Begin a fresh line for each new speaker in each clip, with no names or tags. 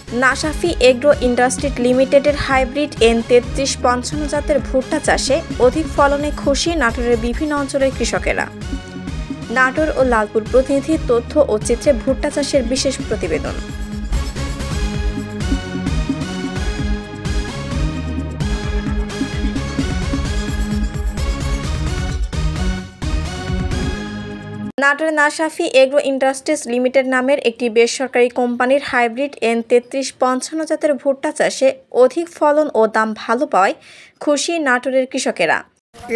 নাশাফি agro industry লিমিটেডের hybrid N3355 জাতের ভুট্টা চাষে অধিক ফলনে খুশি নাটোরের বিভিন্ন অঞ্চলের কৃষকেরা। নাটোর ও লালপুর প্রতিনিধি তথ্য ও চিত্রে ভুট্টা চাষের বিশেষ প্রতিবেদন। নাটোরের নাশাফি এগ্রো ইন্ডাস্ট্রিজ লিমিটেড নামের একটি বেসরকারি কোম্পানির হাইব্রিড N3355 জাতের ভুট্টা চাষে অধিক ফলন ও দাম ভালো পাওয়ায় খুশি নাটোরের কৃষকেরা।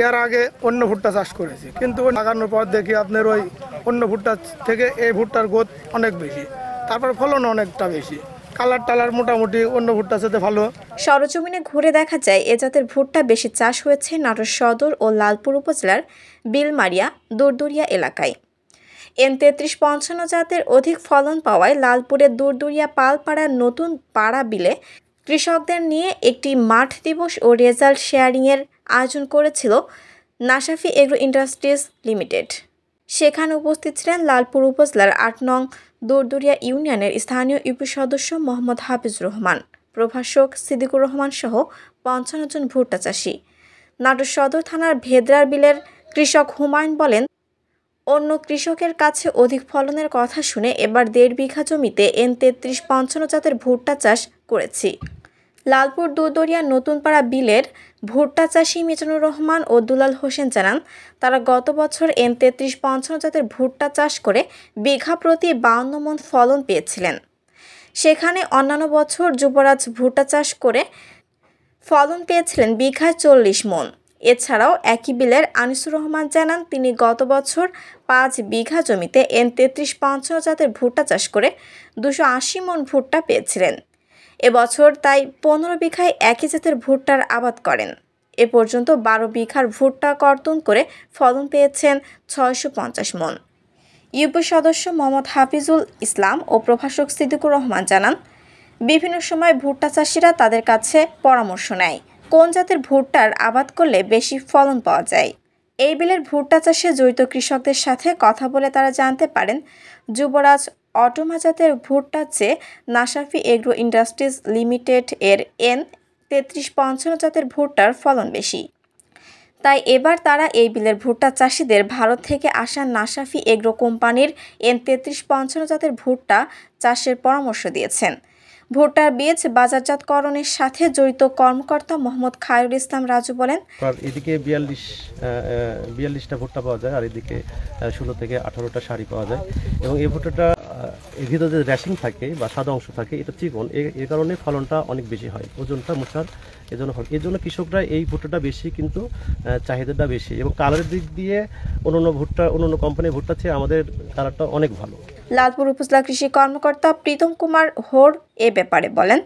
এর আগে অন্য ভুট্টা চাষ করেছি, কিন্তু লাগানোর পর দেখি আপনার ওই অন্য ভুট্টা থেকে এই ভুট্টার গ্রোথ অনেক বেশি, তারপর ফলন অনেকটা বেশি, কালার টালার মোটামুটি অন্য ভুট্টার সাথে ভালো।
সরজমিনে ঘুরে দেখা যায় এ জাতের ভুট্টা বেশি চাষ হয়েছে নাটোর সদর ও লালপুর উপজেলার বিলমারিয়া দুরদুরিয়া এলাকায়। N3355 জাতের অধিক ফলন পাওয়ায় লালপুরের দুরদুরিয়া পালপাড়ার নতুন পাড়া বিলে কৃষকদের নিয়ে একটি মাঠ দিবস ও রেজাল্ট শেয়ারিংয়ের আয়োজন করেছিল নাশাফি এগ্রো ইন্ডাস্ট্রিজ লিমিটেড। সেখানে উপস্থিত ছিলেন লালপুর উপজেলার ৮ নং দুরদুরিয়া ইউনিয়নের স্থানীয় ইউপি সদস্য মোহাম্মদ হাফিজুর রহমান, প্রভাষক সিদ্দিকুর রহমান সহ ৫৫ জন ভুট্টা চাষি। নাটোর সদর থানার ভেদরার বিলের কৃষক হুমায়ুন বলেন, অন্য কৃষকের কাছে অধিক ফলনের কথা শুনে এবার ১.৫ বিঘা জমিতে N3355 জাতের ভুট্টা চাষ করেছি। লালপুর দুরদুরিয়া নতুনপাড়া বিলের ভুট্টা চাষি মিজানুর রহমান ও দুলাল হোসেন জানান, তারা গত বছর N3355 জাতের ভুট্টা চাষ করে বিঘা প্রতি ৫২ মণ ফলন পেয়েছিলেন। সেখানে অন্যান্য বছর যুবরাজ ভুট্টা চাষ করে ফলন পেয়েছিলেন বিঘায় ৪০ মণ। এছাড়াও একই বিলের আনিসুর রহমান জানান, তিনি গত বছর ৫ বিঘা জমিতে N3355 জাতের ভুট্টা চাষ করে ২৮০ মণ ভুট্টা পেয়েছিলেন। এবছর তাই ১৫ বিঘায় একই জাতের ভুট্টার আবাদ করেন। এ পর্যন্ত ১২ বিঘার ভুট্টা কর্তন করে ফলন পেয়েছেন ৬৫০ মণ। ইউপি সদস্য মোহাম্মদ হাফিজুল ইসলাম ও প্রভাষক সিদ্দিকুর রহমান জানান, বিভিন্ন সময় ভুট্টা চাষিরা তাদের কাছে পরামর্শ নেয় কোন জাতের ভুট্টার আবাদ করলে বেশি ফলন পাওয়া যায়। এই বিলের ভুট্টা চাষে জড়িত কৃষকদের সাথে কথা বলে তারা জানতে পারেন, যুবরাজ অটোমা জাতের ভুট্টার চেয়ে নাশাফি এগ্রো ইন্ডাস্ট্রিজ লিমিটেড এর N3355 জাতের ভুট্টার ফলন বেশি। তাই এবার তারা এই বিলের ভুট্টা চাষিদের ভারত থেকে আসা নাশাফি এগ্রো কোম্পানির N3355 জাতের ভুট্টা চাষের পরামর্শ দিয়েছেন। ভুট্টার বীজ বাজারজাতকরণের সাথে জড়িত কর্মকর্তা মোহাম্মদ খায়রুল ইসলাম রাজু বলেন,
এদিকে ৪২টা ভুট্টা পাওয়া যায়, আর এদিকে ১৬ থেকে ১৮টা সারি পাওয়া যায়। এবং এই ভুট্টাটা এর ভিতরে যে র্যাশিং থাকে বা সাদা অংশ থাকে, এটা চিকন, এর কারণে ফলনটা অনেক বেশি হয়, ওজনটা মোটার এর জন্য কৃষকরা এই ভুট্টাটা বেশি, কিন্তু চাহিদাটা বেশি। এবং কালারের দিক দিয়ে অন্য কোম্পানির ভুট্টা চেয়ে আমাদের কালারটা অনেক ভালো।
লালপুর উপজেলা কৃষি কর্মকর্তা প্রীতম কুমার হোর এ ব্যাপারে বলেন,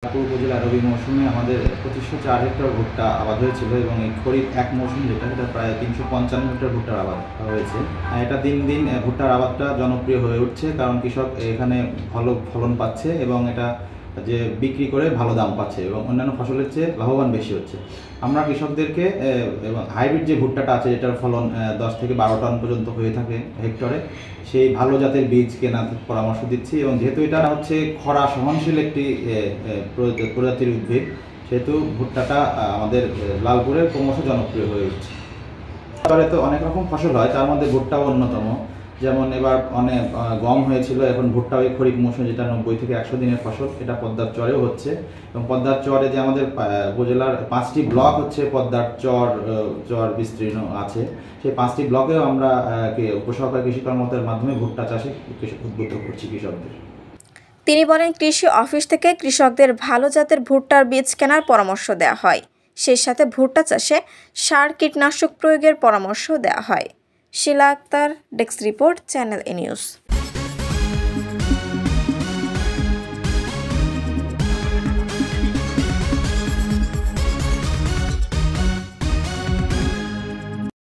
লালপুর উপজেলা রবি মৌসুমে আমাদের ২৫০৪ হেক্টর ভুট্টা আবাদ হয়েছিল এবং এই খরিফ এক মৌসুম যেটা প্রায় ৩৫৫ হেক্টর ভুট্টার আবাদ হয়েছে। এটা দিন দিন ভুট্টার আবাদটা জনপ্রিয় হয়ে উঠছে, কারণ কৃষক এখানে ভালো ফলন পাচ্ছে এবং এটা যে বিক্রি করে ভালো দাম পাচ্ছে এবং অন্যান্য ফসলের চেয়ে লাভবান বেশি হচ্ছে। আমরা কৃষকদেরকে এবং হাইব্রিড যে ভুট্টাটা আছে, যেটার ফলন ১০ থেকে ১২ টন পর্যন্ত হয়ে থাকে হেক্টরে, সেই ভালো জাতের বীজ কেনার পরামর্শ দিচ্ছি। এবং যেহেতু এটা হচ্ছে খরা সহনশীল একটি প্রজাতির উদ্ভিদ, সেহেতু ভুট্টাটা আমাদের লালপুরে ক্রমশ জনপ্রিয় হয়ে উঠছে। এবারে তো অনেক রকম ফসল হয়, তার মধ্যে ভুট্টাও অন্যতম। যেমন এবার অনেক গম হয়েছিল, এখন ভুট্টা ওই খরিফ মৌসুমে যেটা ৯০ থেকে ১০০ দিনের ফসল, এটা পদ্মার চরেও হচ্ছে। এবং পদ্মার চরে যে আমাদের উপজেলার ৫টি ব্লক হচ্ছে পদ্মার চর বিস্তীর্ণ আছে, সেই 5টি ব্লকেও আমরা উপসহকারী কৃষি কর্মকর্তার মাধ্যমে ভুট্টা চাষে উদ্বুদ্ধ করছি কৃষকদের।
তিনি বলেন, কৃষি অফিস থেকে কৃষকদের ভালো জাতের ভুট্টার বীজ কেনার পরামর্শ দেওয়া হয়, সেই সাথে ভুট্টা চাষে সার কীটনাশক প্রয়োগের পরামর্শ দেওয়া হয়। শিলা আক্তার, ডেস্ক রিপোর্ট, চ্যানেল এ নিউজ।